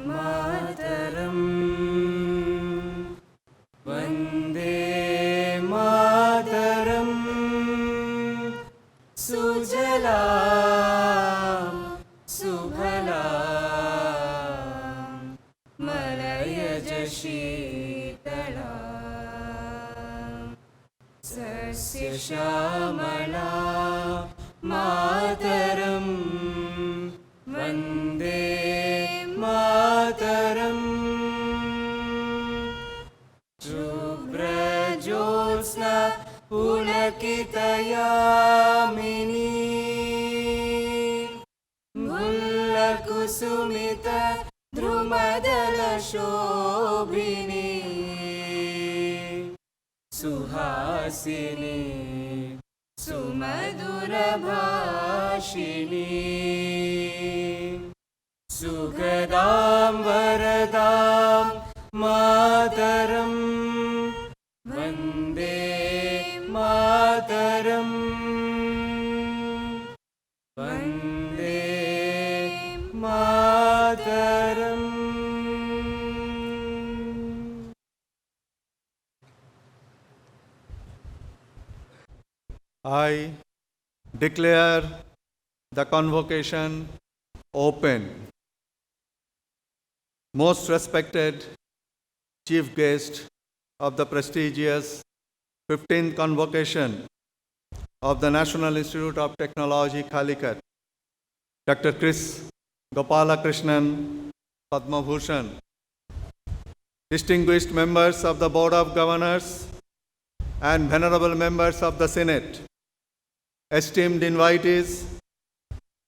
मातरम् वन्दे मातरम् सुजलां सुफलां मलयज शीतलां सस्यश्यामला मातरं वन्दे मातरम् शुभ्रज्योत्स्ना पुलकितयामिनी मुल्लकुसुमित द्रुमदलशोभिनी सुहासिनी सुमधुरभाषिणी सुखदां वरदां मातरं Vande Mataram Vande Mataram. I declare the convocation open. Most respected chief guest of the prestigious 15th convocation of the National Institute of Technology, Calicut, Dr. Chris Gopalakrishnan, Padma Bhushan, distinguished members of the Board of Governors and venerable members of the Senate, esteemed invitees,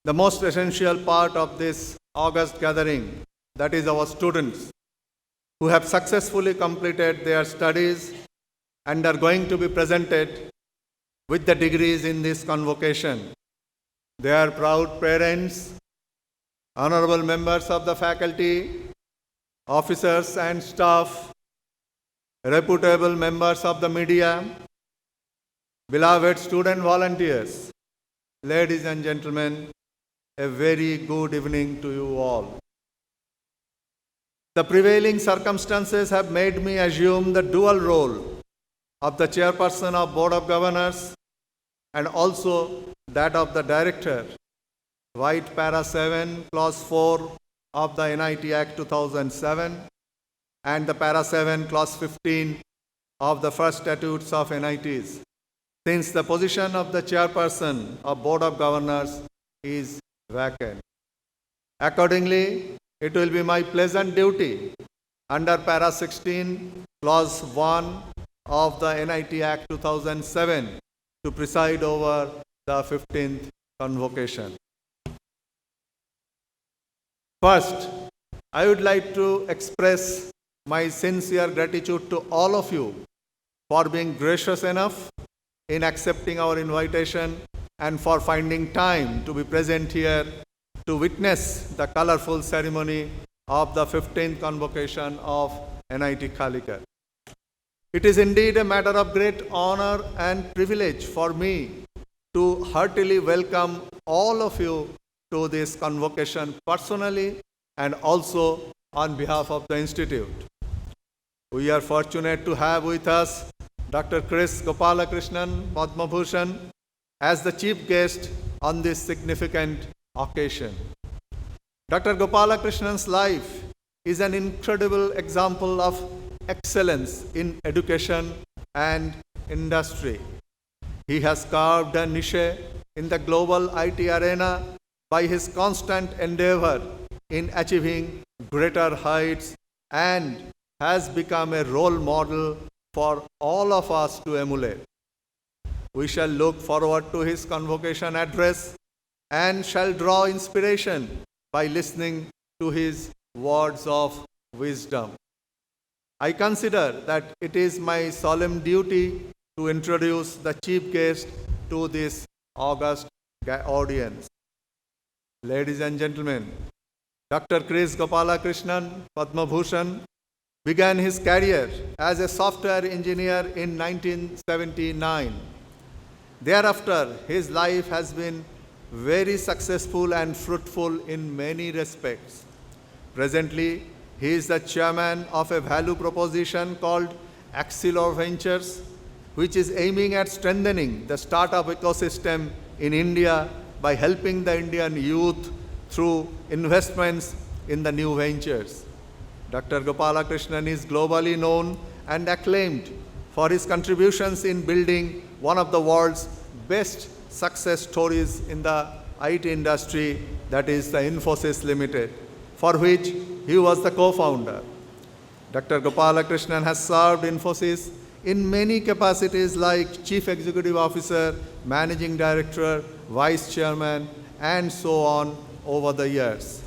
the most essential part of this august gathering, that is our students, who have successfully completed their studies and are going to be presented with the degrees in this convocation. Their proud parents, honorable members of the faculty, officers and staff, reputable members of the media, beloved student volunteers, ladies and gentlemen, a very good evening to you all. The prevailing circumstances have made me assume the dual role of the chairperson of Board of Governors and also that of the director, White Para 7, Clause 4 of the NIT Act 2007 and the Para 7, Clause 15 of the First Statutes of NITs, since the position of the chairperson of Board of Governors is vacant. Accordingly, it will be my pleasant duty under Para 16, Clause 1 of the NIT Act 2007 to preside over the 15th convocation. First, I would like to express my sincere gratitude to all of you for being gracious enough in accepting our invitation and for finding time to be present here to witness the colorful ceremony of the 15th convocation of NIT Calicut. It is indeed a matter of great honor and privilege for me to heartily welcome all of you to this convocation personally and also on behalf of the Institute. We are fortunate to have with us Dr. Chris Gopalakrishnan, Padma Bhushan, as the chief guest on this significant occasion. Dr. Gopalakrishnan's life is an incredible example of excellence in education and industry. He has carved a niche in the global IT arena by his constant endeavor in achieving greater heights and has become a role model for all of us to emulate. We shall look forward to his convocation address and shall draw inspiration by listening to his words of wisdom. I consider that it is my solemn duty to introduce the chief guest to this august audience. Ladies and gentlemen, Dr. Chris Gopalakrishnan, Padma Bhushan, began his career as a software engineer in 1979. Thereafter, his life has been very successful and fruitful in many respects. Presently, he is the chairman of a value proposition called Axilor Ventures, which is aiming at strengthening the startup ecosystem in India by helping the Indian youth through investments in the new ventures. Dr. Gopalakrishnan is globally known and acclaimed for his contributions in building one of the world's best success stories in the IT industry, that is the Infosys Limited, for which he was the co-founder. Dr. Gopalakrishnan has served Infosys in many capacities like Chief Executive Officer, Managing Director, Vice Chairman, and so on over the years.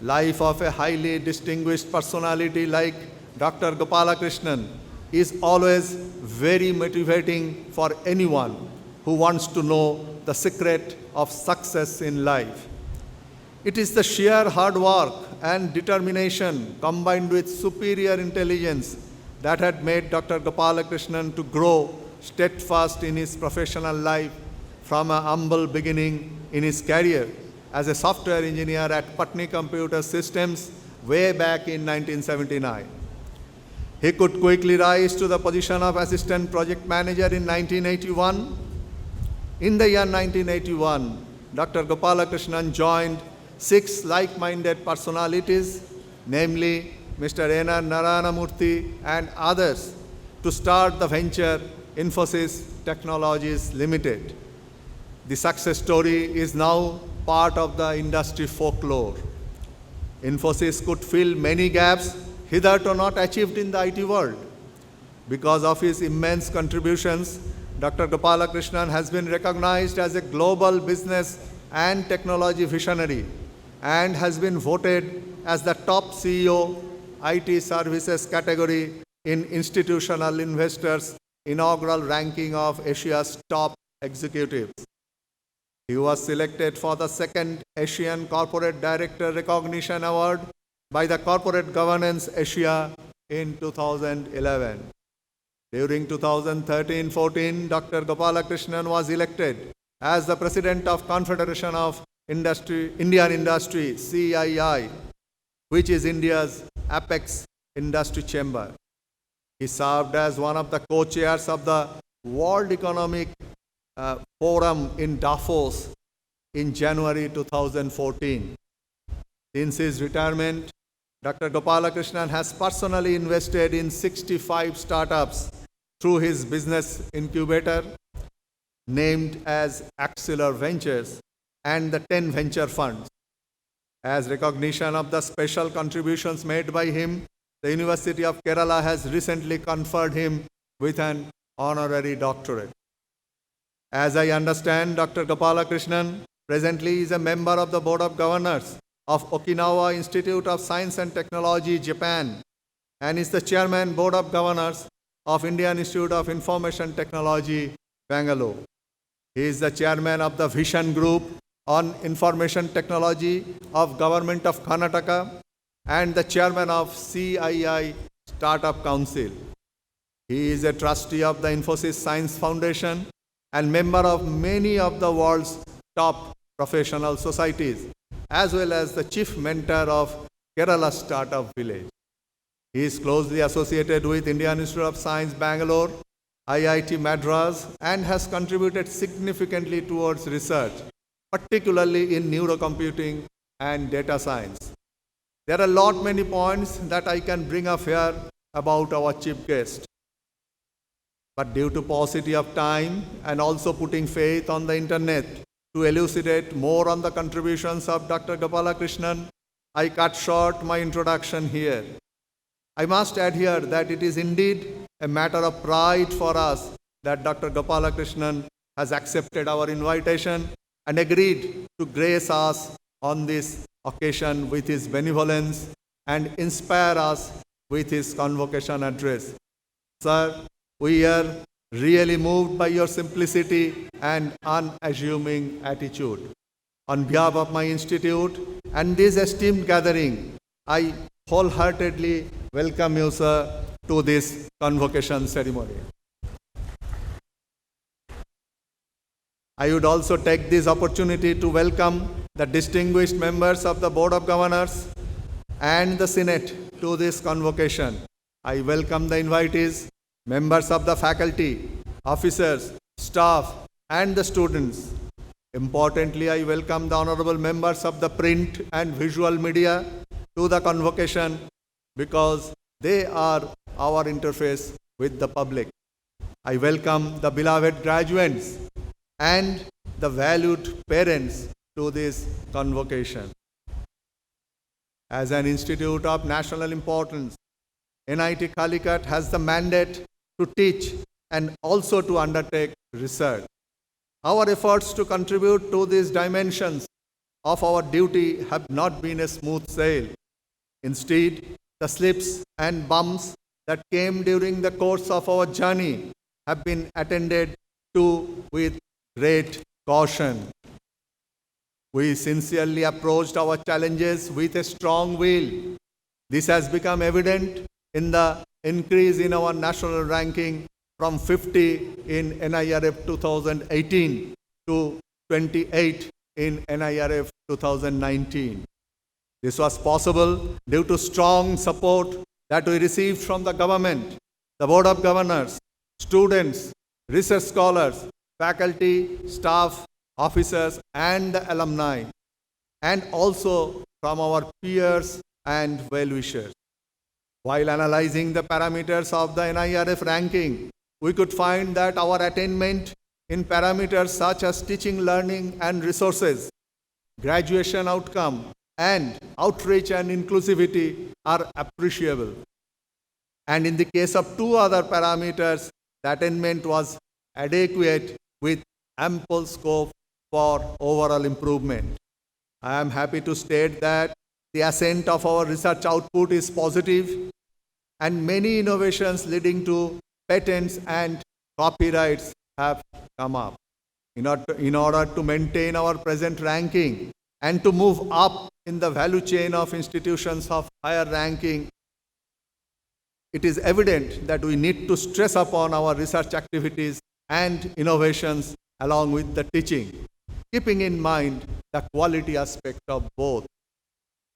Life of a highly distinguished personality like Dr. Gopalakrishnan is always very motivating for anyone who wants to know the secret of success in life. It is the sheer hard work and determination combined with superior intelligence that had made Dr. Gopalakrishnan to grow steadfast in his professional life from a humble beginning in his career as a software engineer at Patni Computer Systems way back in 1979. He could quickly rise to the position of assistant project manager in 1981. In the year 1981, Dr. Gopalakrishnan joined 6 like-minded personalities, namely Mr. N.R. Narayanamurthy and others, to start the venture Infosys Technologies Limited. The success story is now part of the industry folklore. Infosys could fill many gaps hitherto not achieved in the IT world. Because of his immense contributions, Dr. Gopalakrishnan has been recognized as a global business and technology visionary and has been voted as the top CEO IT services category in Institutional Investors' inaugural ranking of Asia's top executives. He was selected for the second Asian Corporate Director Recognition Award by the Corporate Governance Asia in 2011. During 2013-14, Dr. Gopalakrishnan was elected as the President of Confederation of Indian Industry, CII, which is India's apex industry chamber. He served as one of the co-chairs of the World Economic Forum in Davos in January 2014. Since his retirement, Dr. Gopalakrishnan has personally invested in 65 startups through his business incubator, named as Axilor Ventures, and the 10 venture funds. As recognition of the special contributions made by him, the University of Kerala has recently conferred him with an honorary doctorate. As I understand, Dr. Gopalakrishnan presently is a member of the Board of Governors of Okinawa Institute of Science and Technology, Japan, and is the Chairman Board of Governors of Indian Institute of Information Technology, Bangalore. He is the Chairman of the Vision Group on Information Technology of Government of Karnataka and the Chairman of CII Startup Council. He is a trustee of the Infosys Science Foundation and member of many of the world's top professional societies, as well as the chief mentor of Kerala Startup Village. He is closely associated with Indian Institute of Science, Bangalore, IIT Madras, and has contributed significantly towards research, particularly in neurocomputing and data science. There are many points that I can bring up here about our chief guest. But due to paucity of time and also putting faith on the internet to elucidate more on the contributions of Dr. Gopalakrishnan, I cut short my introduction here. I must add here that it is indeed a matter of pride for us that Dr. Gopalakrishnan has accepted our invitation and agreed to grace us on this occasion with his benevolence and inspire us with his convocation address. Sir, we are really moved by your simplicity and unassuming attitude. On behalf of my institute and this esteemed gathering, I wholeheartedly welcome you, sir, to this convocation ceremony. I would also take this opportunity to welcome the distinguished members of the Board of Governors and the Senate to this convocation. I welcome the invitees, members of the faculty, officers, staff, and the students. Importantly, I welcome the honorable members of the print and visual media to the convocation because they are our interface with the public. I welcome the beloved graduates and the valued parents to this convocation. As an institute of national importance, NIT Calicut has the mandate to teach and also to undertake research. Our efforts to contribute to these dimensions of our duty have not been a smooth sail. Instead, the slips and bumps that came during the course of our journey have been attended to with great caution. We sincerely approached our challenges with a strong will. This has become evident in the increase in our national ranking from 50 in NIRF 2018 to 28 in NIRF 2019. This was possible due to strong support that we received from the government, the Board of Governors, students, research scholars, faculty, staff, officers, and the alumni, and also from our peers and well-wishers. While analyzing the parameters of the NIRF ranking, we could find that our attainment in parameters such as teaching, learning, and resources, graduation outcome, and outreach and inclusivity are appreciable. And in the case of two other parameters, the attainment was adequate with ample scope for overall improvement. I am happy to state that the ascent of our research output is positive and many innovations leading to patents and copyrights have come up. In order to maintain our present ranking and to move up in the value chain of institutions of higher ranking, it is evident that we need to stress upon our research activities and innovations along with the teaching, keeping in mind the quality aspect of both.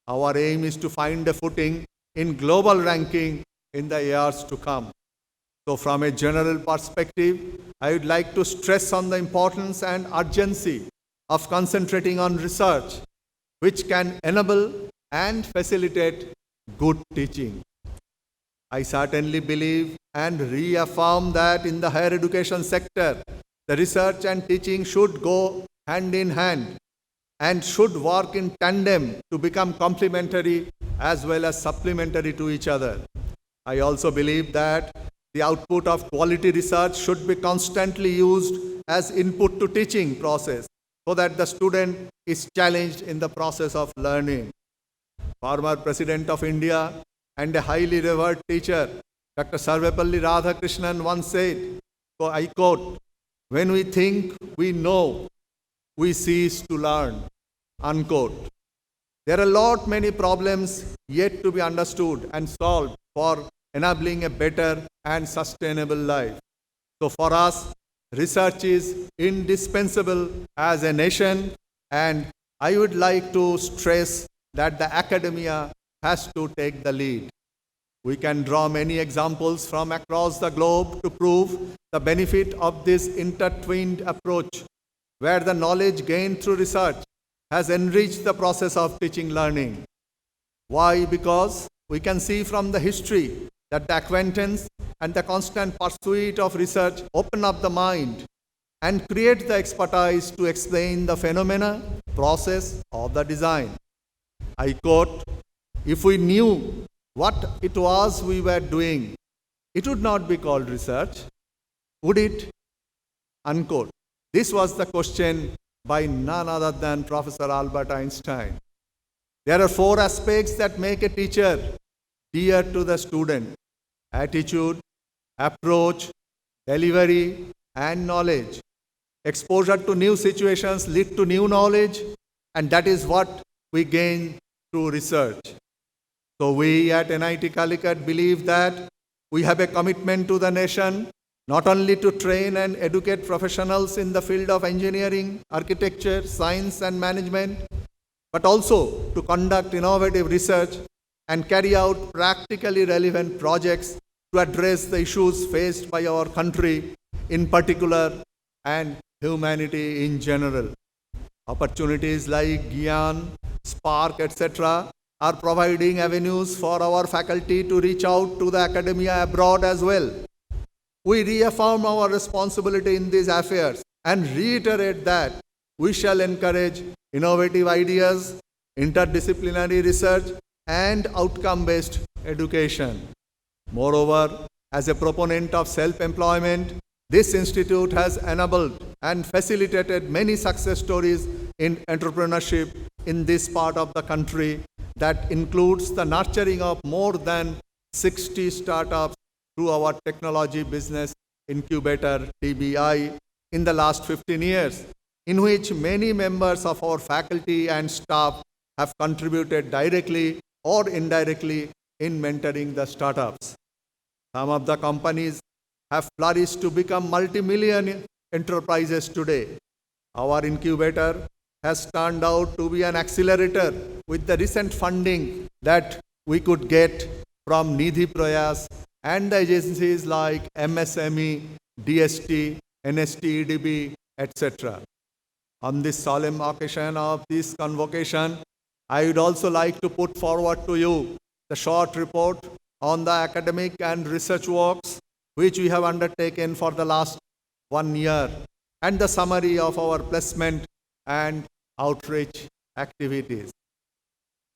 Our aim is to find a footing in global ranking in the years to come. So from a general perspective, I would like to stress on the importance and urgency of concentrating on research, which can enable and facilitate good teaching. I certainly believe and reaffirm that in the higher education sector, the research and teaching should go hand in hand and should work in tandem to become complementary as well as supplementary to each other. I also believe that the output of quality research should be constantly used as input to teaching process so that the student is challenged in the process of learning. Former President of India and a highly revered teacher, Dr. Sarvepalli Radhakrishnan once said, so I quote, "When we think we know, we cease to learn," unquote. There are many problems yet to be understood and solved for enabling a better and sustainable life. So for us, research is indispensable as a nation, and I would like to stress that the academia has to take the lead. We can draw many examples from across the globe to prove the benefit of this intertwined approach, where the knowledge gained through research has enriched the process of teaching learning. Why? Because we can see from the history that the acquaintance and the constant pursuit of research open up the mind and create the expertise to explain the phenomena, process, or the design. I quote, "If we knew what it was we were doing, it would not be called research, would it?" Unquote. This was the question by none other than Professor Albert Einstein. There are 4 aspects that make a teacher dear to the student: attitude, approach, delivery, and knowledge. Exposure to new situations lead to new knowledge, and that is what we gain through research. So we at NIT Calicut believe that we have a commitment to the nation, not only to train and educate professionals in the field of engineering, architecture, science, and management, but also to conduct innovative research and carry out practically relevant projects to address the issues faced by our country in particular and humanity in general. Opportunities like Gyan, Spark, etc. are providing avenues for our faculty to reach out to the academia abroad as well. We reaffirm our responsibility in these affairs and reiterate that we shall encourage innovative ideas, interdisciplinary research, and outcome-based education. Moreover, as a proponent of self-employment, this institute has enabled and facilitated many success stories in entrepreneurship in this part of the country that includes the nurturing of more than 60 startups through our technology business incubator TBI in the last 15 years, in which many members of our faculty and staff have contributed directly or indirectly in mentoring the startups. Some of the companies have flourished to become multi-million enterprises today. Our incubator has turned out to be an accelerator with the recent funding that we could get from Nidhi Prayas and the agencies like MSME, DST, NSTEDB, etc. On this solemn occasion of this convocation, I would also like to put forward to you the short report on the academic and research works which we have undertaken for the last 1 year and the summary of our placement and outreach activities.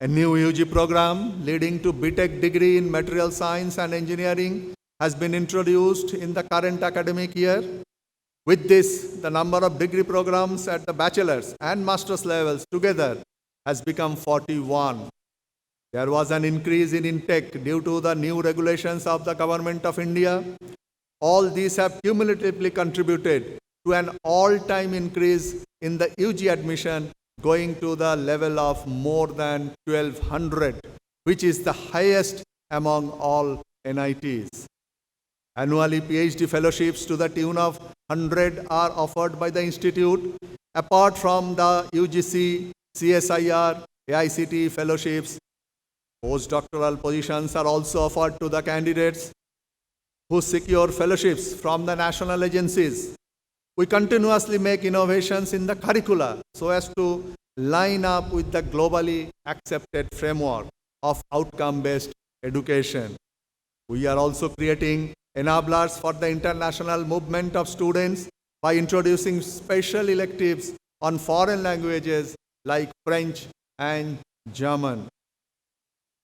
A new UG program leading to BTech degree in material science and engineering has been introduced in the current academic year. With this, the number of degree programs at the bachelor's and master's levels together has become 41. There was an increase in intake due to the new regulations of the Government of India. All these have cumulatively contributed to an all-time increase in the UG admission, going to the level of more than 1,200, which is the highest among all NITs. Annually, PhD fellowships to the tune of 100 are offered by the institute, apart from the UGC, CSIR, AICTE fellowships. Postdoctoral positions are also offered to the candidates who secure fellowships from the national agencies. We continuously make innovations in the curricula so as to line up with the globally accepted framework of outcome-based education. We are also creating enablers for the international movement of students by introducing special electives on foreign languages like French and German.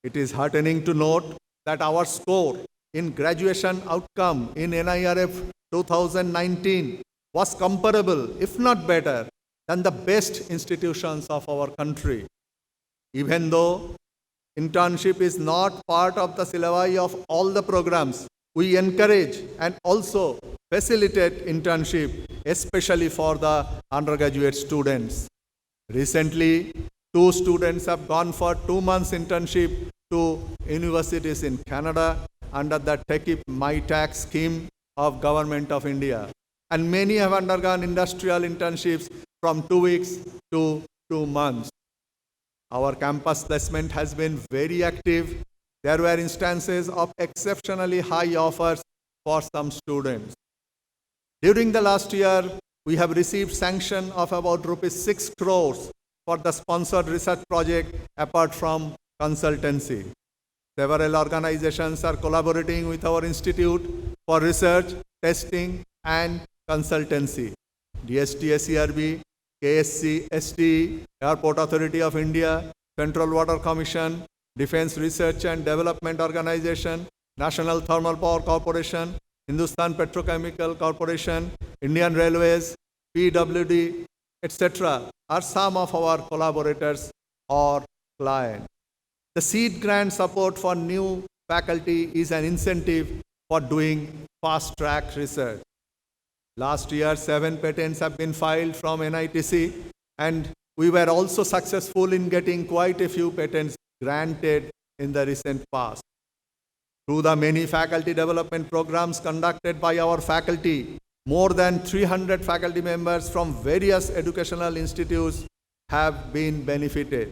It is heartening to note that our score in graduation outcome in NIRF 2019 was comparable, if not better, than the best institutions of our country. Even though internship is not part of the syllabi of all the programs, we encourage and also facilitate internship, especially for the undergraduate students. Recently, 2 students have gone for 2 months internship to universities in Canada under the TechIP MyTax scheme of Government of India. And many have undergone industrial internships from 2 weeks to 2 months. Our campus placement has been very active. There were instances of exceptionally high offers for some students. During the last year, we have received sanction of about rupees 6 crores for the sponsored research project apart from consultancy. Several organizations are collaborating with our institute for research, testing, and consultancy. DST, SERB, KSC, STE, Airport Authority of India, Central Water Commission, Defense Research and Development Organization, National Thermal Power Corporation, Hindustan Petrochemical Corporation, Indian Railways, PWD, etc. are some of our collaborators or clients. The seed grant support for new faculty is an incentive for doing fast-track research. Last year, 7 patents have been filed from NITC, and we were also successful in getting quite a few patents granted in the recent past. Through the many faculty development programs conducted by our faculty, more than 300 faculty members from various educational institutes have been benefited.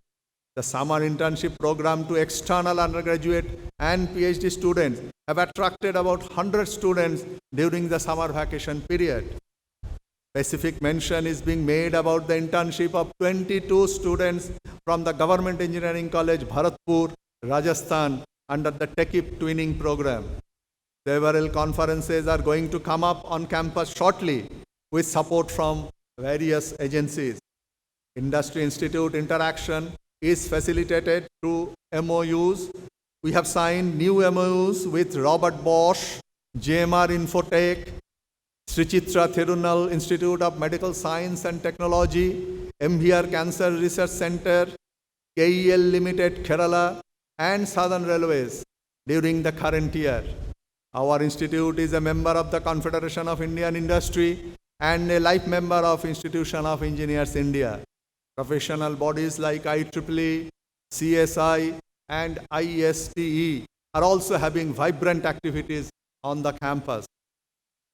The summer internship program to external undergraduate and PhD students have attracted about 100 students during the summer vacation period. Specific mention is being made about the internship of 22 students from the Government Engineering College, Bharatpur, Rajasthan, under the TechIP twinning program. Several conferences are going to come up on campus shortly with support from various agencies. Industry Institute interaction is facilitated through MOUs. We have signed new MOUs with Robert Bosch, JMR Infotech, Sri Chitra Thirunal Institute of Medical Science and Technology, MVR Cancer Research Center, KEL Limited Kerala, and Southern Railways during the current year. Our institute is a member of the Confederation of Indian Industry and a life member of Institution of Engineers India. Professional bodies like IEEE, CSI, and ISTE are also having vibrant activities on the campus.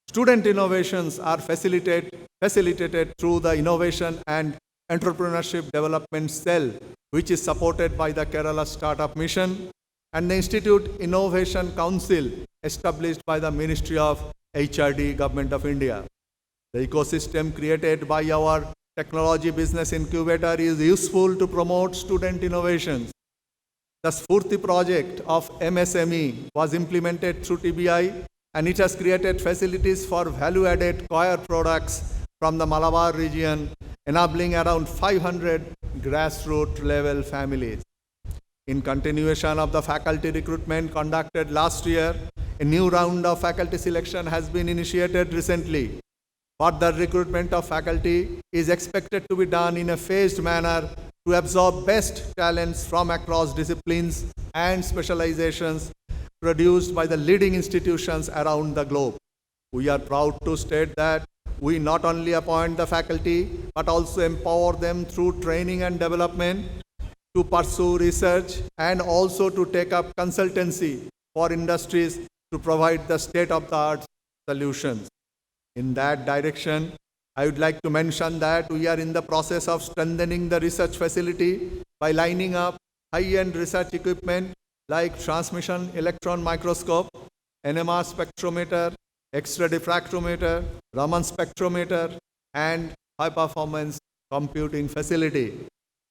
Student innovations are facilitated through the Innovation and Entrepreneurship Development Cell, which is supported by the Kerala Startup Mission, and the Institute Innovation Council, established by the Ministry of HRD, Government of India. The ecosystem created by our Technology Business Incubator is useful to promote student innovations. The Spurti project of MSME was implemented through TBI, and it has created facilities for value-added coir products from the Malabar region, enabling around 500 grassroots level families. In continuation of the faculty recruitment conducted last year, a new round of faculty selection has been initiated recently. Further recruitment of faculty is expected to be done in a phased manner to absorb best talents from across disciplines and specializations produced by the leading institutions around the globe. We are proud to state that we not only appoint the faculty but also empower them through training and development to pursue research and also to take up consultancy for industries to provide the state-of-the-art solutions. In that direction, I would like to mention that we are in the process of strengthening the research facility by lining up high-end research equipment like transmission electron microscope, NMR spectrometer, X-ray diffractometer, Raman spectrometer, and high-performance computing facility,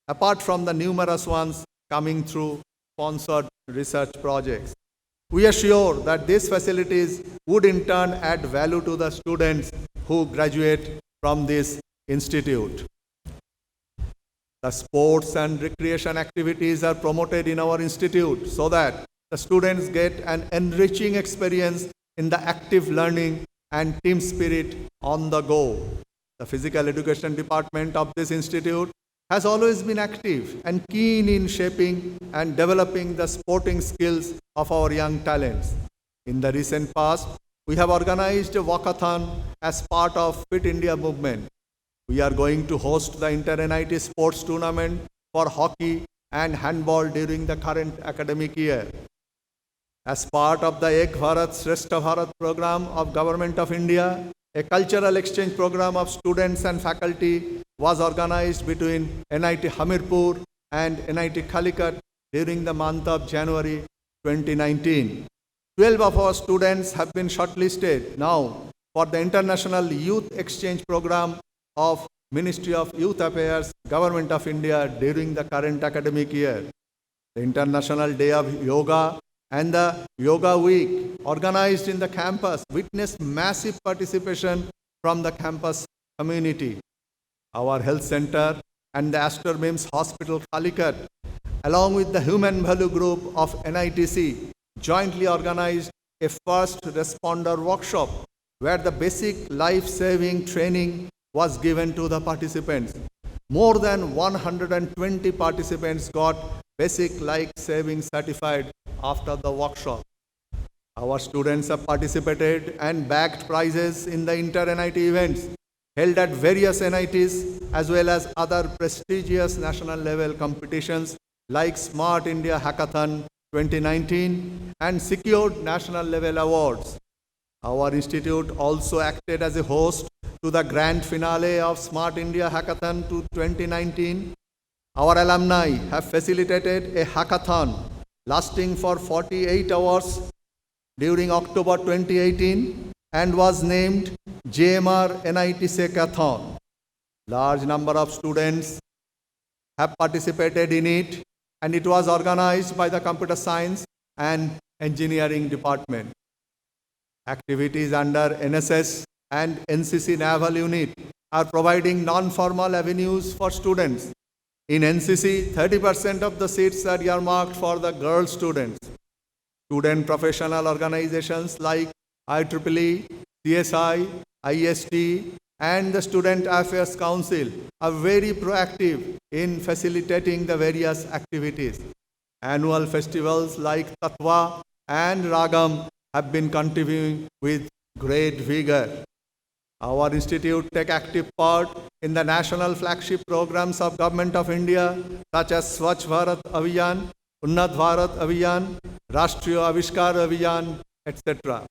apart from the numerous ones coming through sponsored research projects. We are sure that these facilities would in turn add value to the students who graduate from this institute. The sports and recreation activities are promoted in our institute so that the students get an enriching experience in the active learning and team spirit on the go. The physical education department of this institute has always been active and keen in shaping and developing the sporting skills of our young talents. In the recent past, we have organized a walkathon as part of Fit India movement. We are going to host the Inter-NIT Sports Tournament for hockey and handball during the current academic year. As part of the Ek Bharat Shrestha Bharat program of Government of India, a cultural exchange program of students and faculty was organized between NIT Hamirpur and NIT Calicut during the month of January 2019. 12 of our students have been shortlisted now for the International Youth Exchange Program of Ministry of Youth Affairs, Government of India during the current academic year. The International Day of Yoga and the Yoga Week organized in the campus witnessed massive participation from the campus community. Our health center and the Astor Mims Hospital Calicut, along with the Human Value Group of NITC, jointly organized a first responder workshop where the basic life-saving training was given to the participants. More than 120 participants got basic life-saving certified after the workshop. Our students have participated and bagged prizes in the inter-NIT events held at various NITs as well as other prestigious national level competitions like Smart India Hackathon 2019 and secured national level awards. Our institute also acted as a host to the grand finale of Smart India Hackathon 2019. Our alumni have facilitated a hackathon lasting for 48 hours during October 2018 and was named JMR NIT Hackathon. Large number of students have participated in it, and it was organized by the Computer Science and Engineering Department. Activities under NSS and NCC Naval Unit are providing non-formal avenues for students. In NCC, 30% of the seats are earmarked for the girl students. Student professional organizations like IEEE, CSI, IST, and the Student Affairs Council are very proactive in facilitating the various activities. Annual festivals like Tattva and Ragam have been continuing with great vigor. Our institute take active part in the national flagship programs of Government of India such as Swachh Bharat Abhiyan, Unnat Bharat Abhiyan, Rashtriya Avishkar Abhiyan, etc.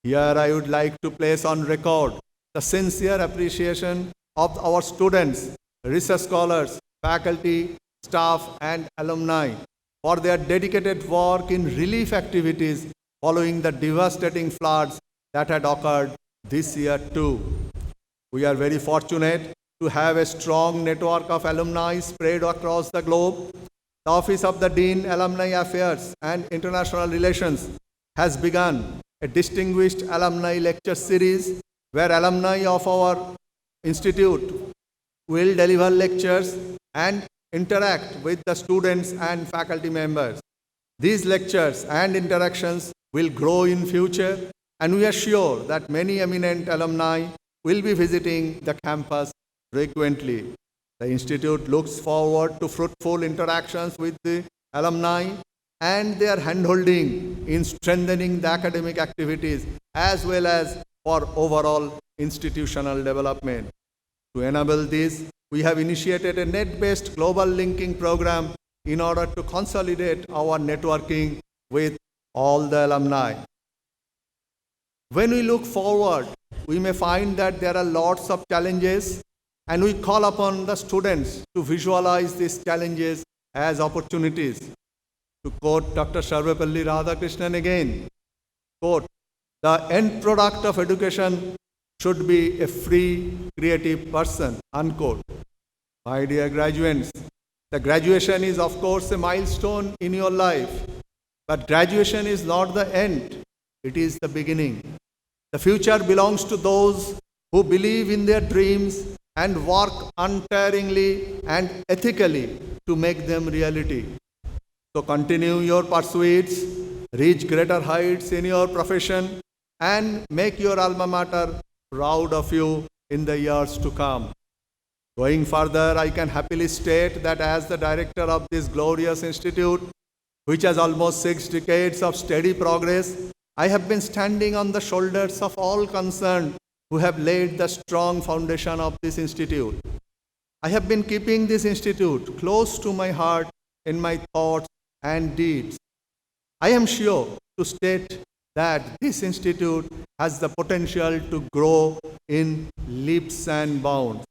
Here I would like to place on record the sincere appreciation of our students, research scholars, faculty, staff and alumni for their dedicated work in relief activities following the devastating floods that had occurred this year too. We are very fortunate to have a strong network of alumni spread across the globe. The Office of the Dean, Alumni Affairs and International Relations has begun a distinguished alumni lecture series where alumni of our institute will deliver lectures and interact with the students and faculty members. These lectures and interactions will grow in future, and we are sure that many eminent alumni will be visiting the campus frequently. The institute looks forward to fruitful interactions with the alumni and their handholding in strengthening the academic activities as well as for overall institutional development. To enable this, we have initiated a net-based global linking program in order to consolidate our networking with all the alumni. When we look forward, we may find that there are lots of challenges, and we call upon the students to visualize these challenges as opportunities. To quote Dr. Sarvepalli Radhakrishnan again, quote, "The end product of education should be a free, creative person," unquote. My dear graduates, the graduation is of course a milestone in your life, but graduation is not the end, it is the beginning. The future belongs to those who believe in their dreams and work untiringly and ethically to make them reality. So continue your pursuits, reach greater heights in your profession, and make your alma mater proud of you in the years to come. Going further, I can happily state that as the director of this glorious institute, which has almost 6 decades of steady progress, I have been standing on the shoulders of all concerned who have laid the strong foundation of this institute. I have been keeping this institute close to my heart in my thoughts and deeds. I am sure to state that this institute has the potential to grow in leaps and bounds.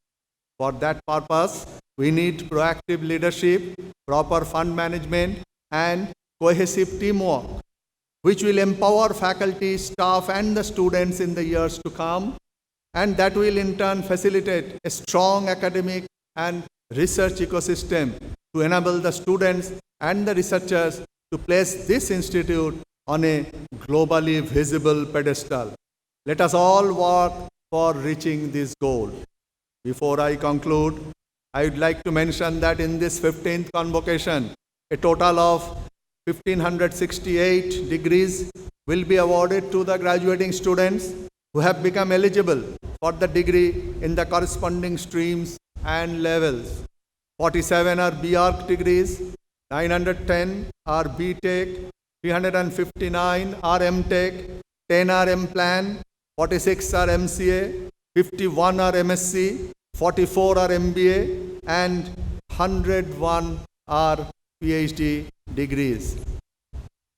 For that purpose, we need proactive leadership, proper fund management, and cohesive teamwork, which will empower faculty, staff, and the students in the years to come, and that will in turn facilitate a strong academic and research ecosystem to enable the students and the researchers to place this institute on a globally visible pedestal. Let us all work for reaching this goal. Before I conclude, I would like to mention that in this 15th convocation, a total of 1,568 degrees will be awarded to the graduating students who have become eligible for the degree in the corresponding streams and levels. 47 are B.Arch degrees, 910 are B.Tech, 359 are M.Tech, 10 are M.Plan, 46 are MCA, 51 are MSc, 44 are MBA, and 101 are PhD degrees.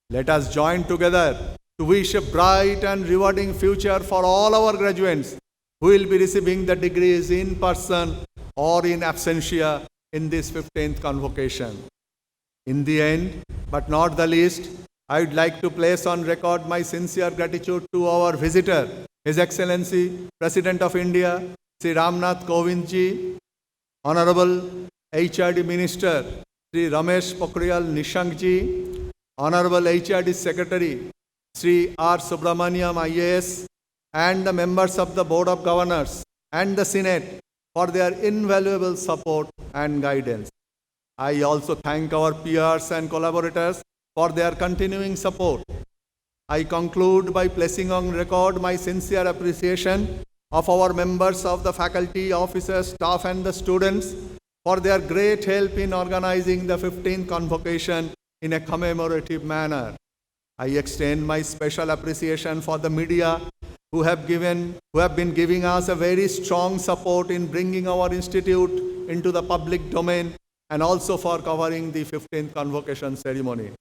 Let us join together to wish a bright and rewarding future for all our graduates who will be receiving the degrees in person or in absentia in this 15th convocation. In the end, but not the least, I would like to place on record my sincere gratitude to our visitor, His Excellency, President of India, Sri Ramnath Kovind ji, Honorable HRD Minister, Sri Ramesh Pokhriyal Nishank ji, Honorable HRD Secretary, Sri R. Subramaniam IAS, and the members of the Board of Governors and the Senate for their invaluable support and guidance. I also thank our peers and collaborators for their continuing support. I conclude by placing on record my sincere appreciation of our members of the faculty, officers, staff, and the students for their great help in organizing the 15th convocation in a commemorative manner. I extend my special appreciation for the media who have been giving us a very strong support in bringing our institute into the public domain and also for covering the 15th convocation ceremony.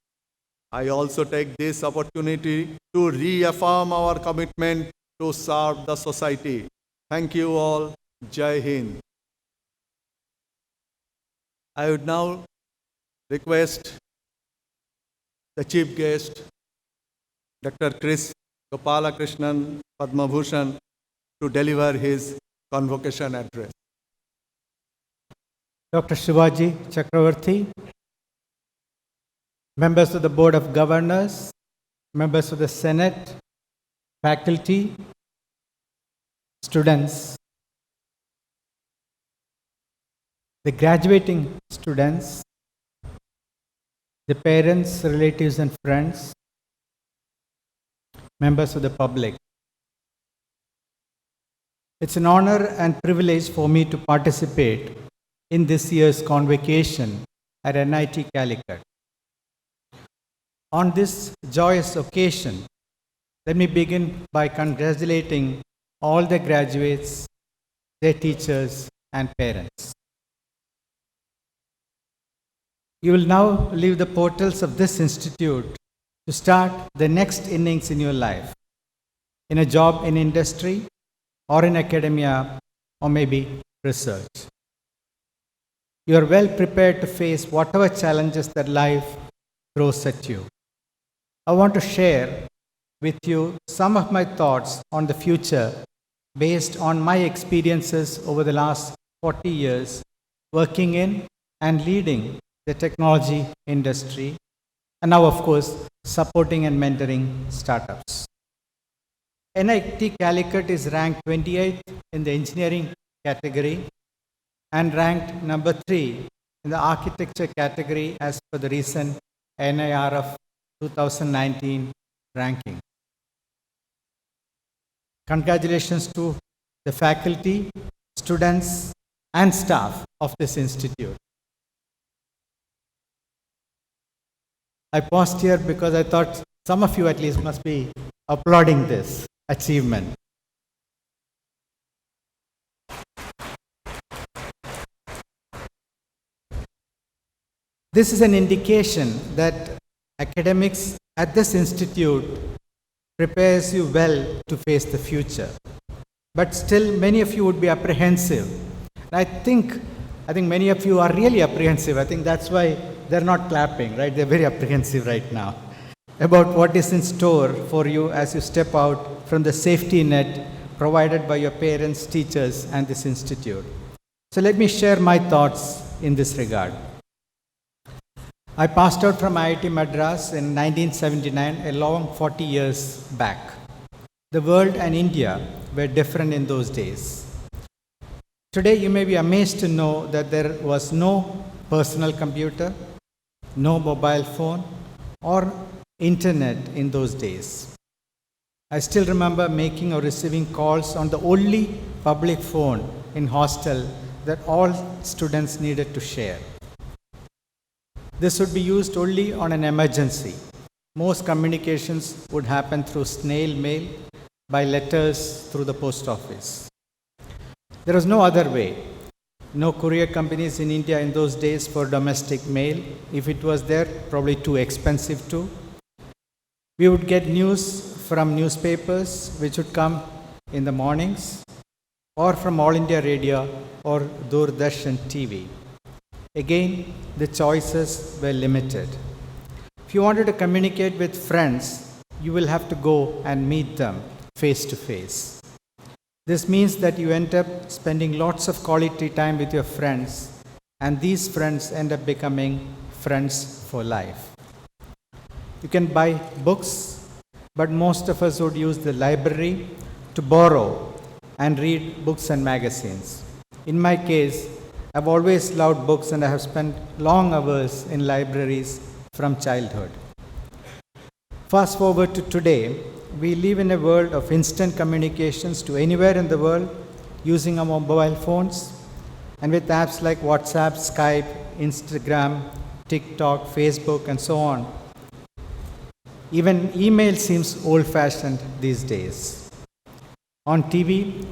I also take this opportunity to reaffirm our commitment to serve the society. Thank you all. Jai Hind. I would now request the chief guest, Dr. Chris Gopalakrishnan Padma Bhushan, to deliver his convocation address. Dr. Shivaji Chakravarti, members of the Board of Governors, members of the Senate, faculty, students, the graduating students, the parents, relatives, and friends, members of the public. It's an honor and privilege for me to participate in this year's convocation at NIT Calicut. On this joyous occasion, let me begin by congratulating all the graduates, their teachers, and parents. You will now leave the portals of this institute to start the next innings in your life, in a job in industry, or in academia, or maybe research. You are well prepared to face whatever challenges that life throws at you. I want to share with you some of my thoughts on the future based on my experiences over the last 40 years working in and leading the technology industry, and now, of course, supporting and mentoring startups. NIT Calicut is ranked 28th in the engineering category and ranked number 3 in the architecture category as per the recent NIRF 2019 ranking. Congratulations to the faculty, students, and staff of this institute. I paused here because I thought some of you at least must be applauding this achievement. This is an indication that academics at this institute prepares you well to face the future. But still, many of you would be apprehensive. I think many of you are really apprehensive. I think that's why they're not clapping, right? They're very apprehensive right now about what is in store for you as you step out from the safety net provided by your parents, teachers, and this institute. So let me share my thoughts in this regard. I passed out from IIT Madras in 1979, a long 40 years back. The world and India were different in those days. Today, you may be amazed to know that there was no personal computer, no mobile phone, or internet in those days. I still remember making or receiving calls on the only public phone in hostel that all students needed to share. This would be used only on an emergency. Most communications would happen through snail mail, by letters through the post office. There was no other way. No courier companies in India in those days for domestic mail. If it was there, probably too expensive too. We would get news from newspapers, which would come in the mornings, or from All India Radio or Doordarshan TV. Again, the choices were limited. If you wanted to communicate with friends, you will have to go and meet them face to face. This means that you end up spending lots of quality time with your friends, and these friends end up becoming friends for life. You can buy books, but most of us would use the library to borrow and read books and magazines. In my case, I've always loved books and I have spent long hours in libraries from childhood. Fast forward to today, we live in a world of instant communications to anywhere in the world using our mobile phones and with apps like WhatsApp, Skype, Instagram, TikTok, Facebook, and so on. Even email seems old-fashioned these days. On TV,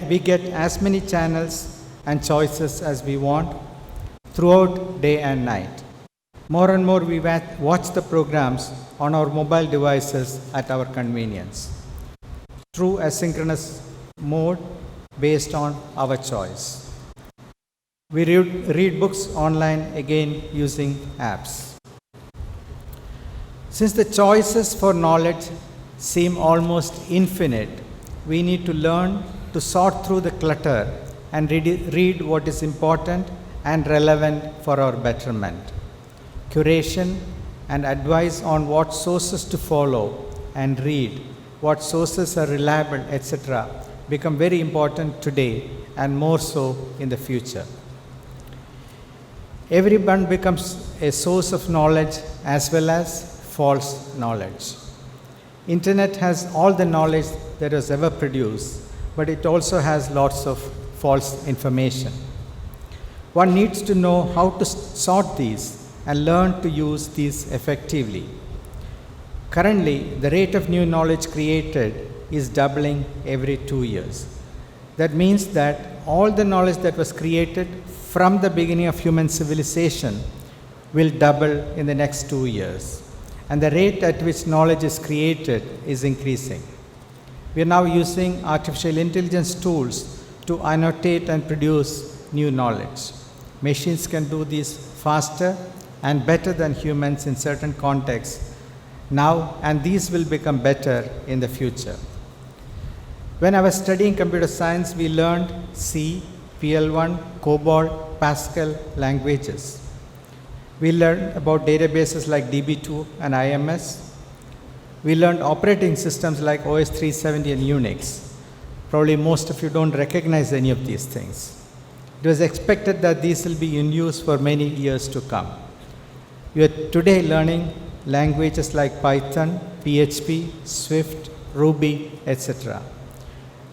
we get as many channels and choices as we want throughout day and night. More and more we watch the programs on our mobile devices at our convenience through asynchronous mode based on our choice. We read books online again using apps. Since the choices for knowledge seem almost infinite, we need to learn to sort through the clutter and read what is important and relevant for our betterment. Curation and advice on what sources to follow and read, what sources are reliable, etc., become very important today and more so in the future. Everyone becomes a source of knowledge as well as false knowledge. Internet has all the knowledge that was ever produced, but it also has lots of false information. One needs to know how to sort these and learn to use these effectively. Currently, the rate of new knowledge created is doubling every 2 years. That means that all the knowledge that was created from the beginning of human civilization will double in the next 2 years. And the rate at which knowledge is created is increasing. We are now using artificial intelligence tools to annotate and produce new knowledge. Machines can do this faster and better than humans in certain contexts now, and these will become better in the future. When I was studying computer science, we learned C, PL1, COBOL, Pascal languages. We learned about databases like DB2 and IMS. We learned operating systems like OS 370 and Unix. Probably most of you don't recognize any of these things. It was expected that these will be in use for many years to come. You are today learning languages like Python, PHP, Swift, Ruby, etc.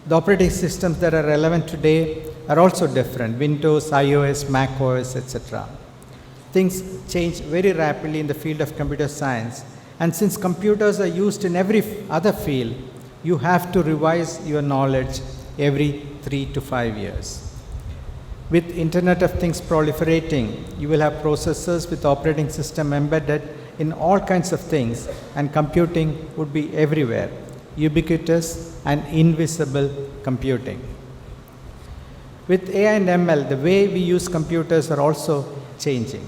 The operating systems that are relevant today are also different: Windows, iOS, Mac OS, etc. Things change very rapidly in the field of computer science, and since computers are used in every other field, you have to revise your knowledge every 3 to 5 years. With Internet of Things proliferating, you will have processors with operating system embedded in all kinds of things, and computing would be everywhere, ubiquitous and invisible computing. With AI and ML, the way we use computers are also changing.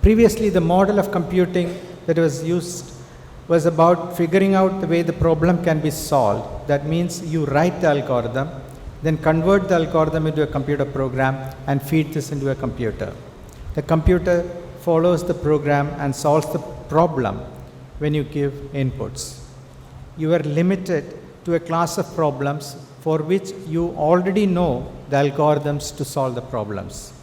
Previously, the model of computing that was used was about figuring out the way the problem can be solved. That means you write the algorithm, then convert the algorithm into a computer program and feed this into a computer. The computer follows the program and solves the problem when you give inputs. You are limited to a class of problems for which you already know the algorithms to solve the problems.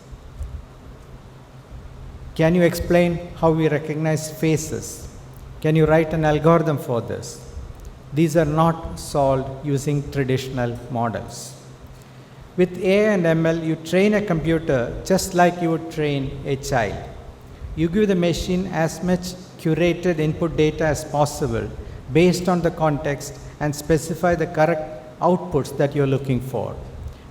Can you explain how we recognize faces? Can you write an algorithm for this? These are not solved using traditional models. With AI and ML, you train a computer just like you would train a child. You give the machine as much curated input data as possible based on the context and specify the correct outputs that you're looking for.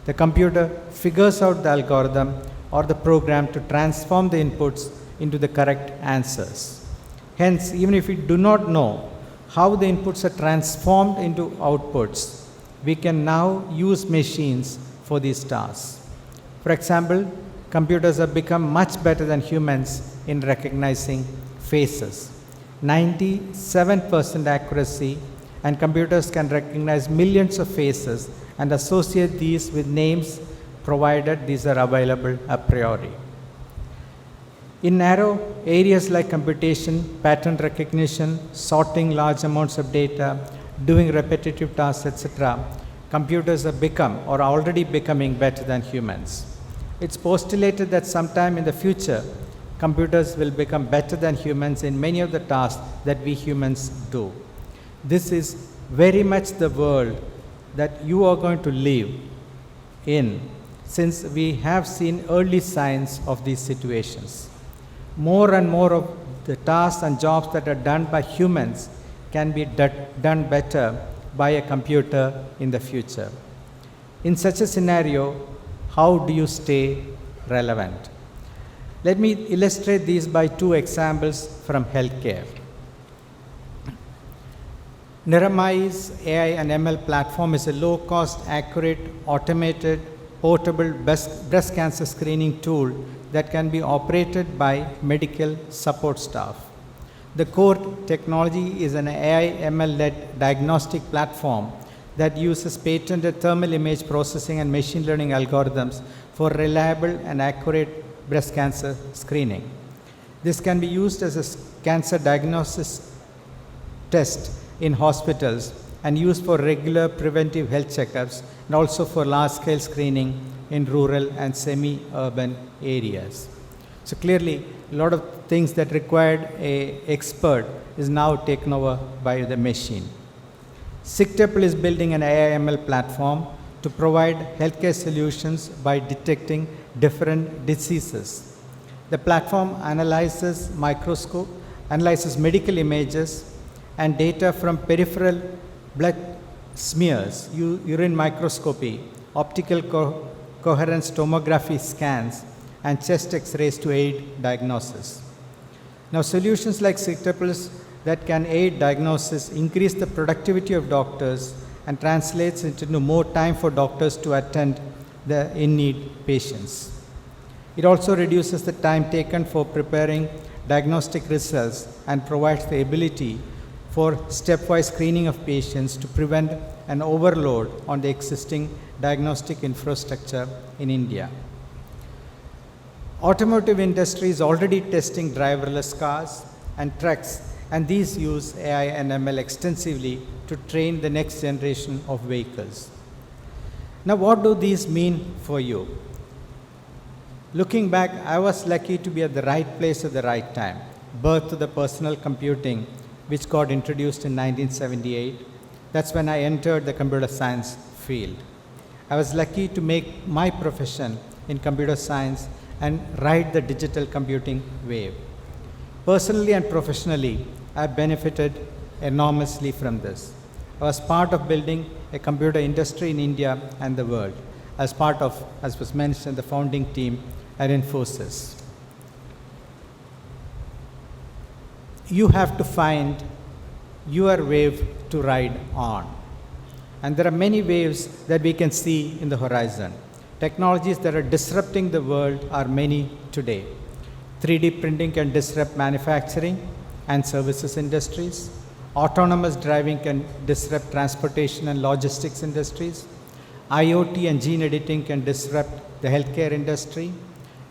The computer figures out the algorithm or the program to transform the inputs into the correct answers. Hence, even if we do not know how the inputs are transformed into outputs, we can now use machines for these tasks. For example, computers have become much better than humans in recognizing faces. 97% accuracy, and computers can recognize millions of faces and associate these with names provided these are available a priori. In narrow areas like computation, pattern recognition, sorting large amounts of data, doing repetitive tasks, etc., computers have become or are already becoming better than humans. It's postulated that sometime in the future, computers will become better than humans in many of the tasks that we humans do. This is very much the world that you are going to live in, since we have seen early signs of these situations. More and more of the tasks and jobs that are done by humans can be done better by a computer in the future. In such a scenario, how do you stay relevant? Let me illustrate these by two examples from healthcare. Niramai's AI and ML platform is a low-cost, accurate, automated, portable breast cancer screening tool that can be operated by medical support staff. The core technology is an AI/ML-led diagnostic platform that uses patented thermal image processing and machine learning algorithms for reliable and accurate breast cancer screening. This can be used as a cancer diagnosis test in hospitals and used for regular preventive health checkups and also for large-scale screening in rural and semi-urban areas. So clearly, a lot of things that required an expert is now taken over by the machine. SigTuple is building an AI/ML platform to provide healthcare solutions by detecting different diseases. The platform analyzes medical images and data from peripheral blood smears, urine microscopy, optical coherence tomography scans, and chest X-rays to aid diagnosis. Now, solutions like SigTuples that can aid diagnosis increase the productivity of doctors and translates into more time for doctors to attend the in-need patients. It also reduces the time taken for preparing diagnostic results and provides the ability for stepwise screening of patients to prevent an overload on the existing diagnostic infrastructure in India. Automotive industry is already testing driverless cars and trucks, and these use AI and ML extensively to train the next generation of vehicles. Now, what do these mean for you? Looking back, I was lucky to be at the right place at the right time. Birth to the personal computing, which got introduced in 1978. That's when I entered the computer science field. I was lucky to make my profession in computer science and ride the digital computing wave. Personally and professionally, I benefited enormously from this. I was part of building a computer industry in India and the world, as part of, as was mentioned, the founding team at Infosys. You have to find your wave to ride on. And there are many waves that we can see in the horizon. Technologies that are disrupting the world are many today. 3D printing can disrupt manufacturing and services industries. Autonomous driving can disrupt transportation and logistics industries. IoT and gene editing can disrupt the healthcare industry.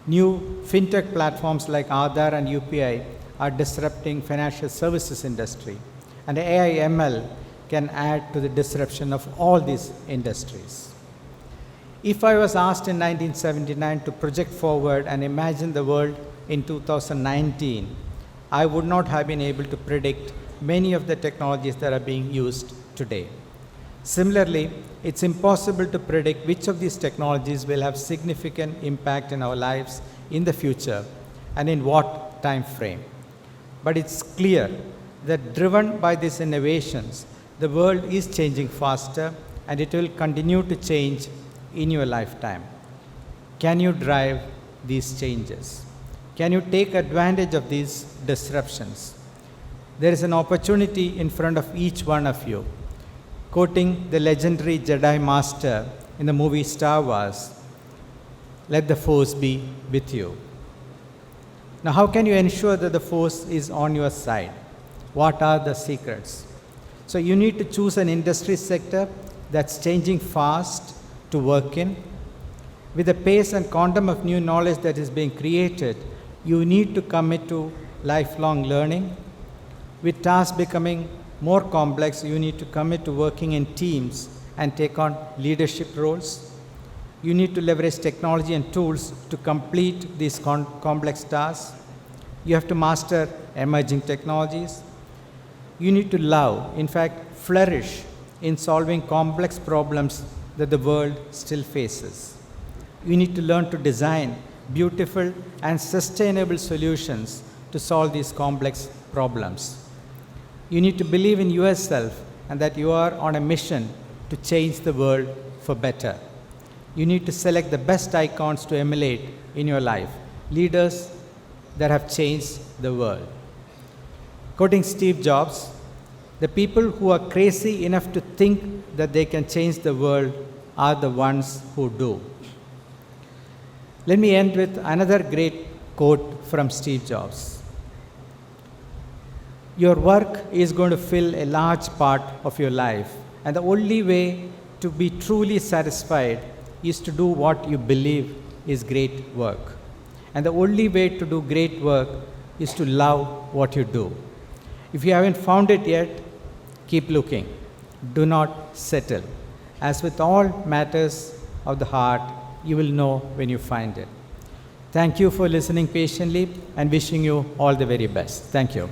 New fintech platforms like Aadhaar and UPI are disrupting financial services industry. And AI/ML can add to the disruption of all these industries. If I was asked in 1979 to project forward and imagine the world in 2019, I would not have been able to predict many of the technologies that are being used today. Similarly, it's impossible to predict which of these technologies will have significant impact in our lives in the future and in what time frame. But it's clear that driven by these innovations, the world is changing faster and it will continue to change in your lifetime. Can you drive these changes? Can you take advantage of these disruptions? There is an opportunity in front of each one of you. Quoting the legendary Jedi Master in the movie Star Wars, let the force be with you. Now, how can you ensure that the force is on your side? What are the secrets? So, you need to choose an industry sector that's changing fast to work in. With the pace and quantum of new knowledge that is being created, you need to commit to lifelong learning. With tasks becoming more complex, you need to commit to working in teams and take on leadership roles. You need to leverage technology and tools to complete these complex tasks. You have to master emerging technologies. You need to love, in fact, flourish in solving complex problems that the world still faces. You need to learn to design beautiful and sustainable solutions to solve these complex problems. You need to believe in yourself and that you are on a mission to change the world for better. You need to select the best icons to emulate in your life, leaders that have changed the world. Quoting Steve Jobs, the people who are crazy enough to think that they can change the world are the ones who do. Let me end with another great quote from Steve Jobs. Your work is going to fill a large part of your life, and the only way to be truly satisfied is to do what you believe is great work. And the only way to do great work is to love what you do. If you haven't found it yet, keep looking. Do not settle. As with all matters of the heart, you will know when you find it. Thank you for listening patiently and wishing you all the very best. Thank you.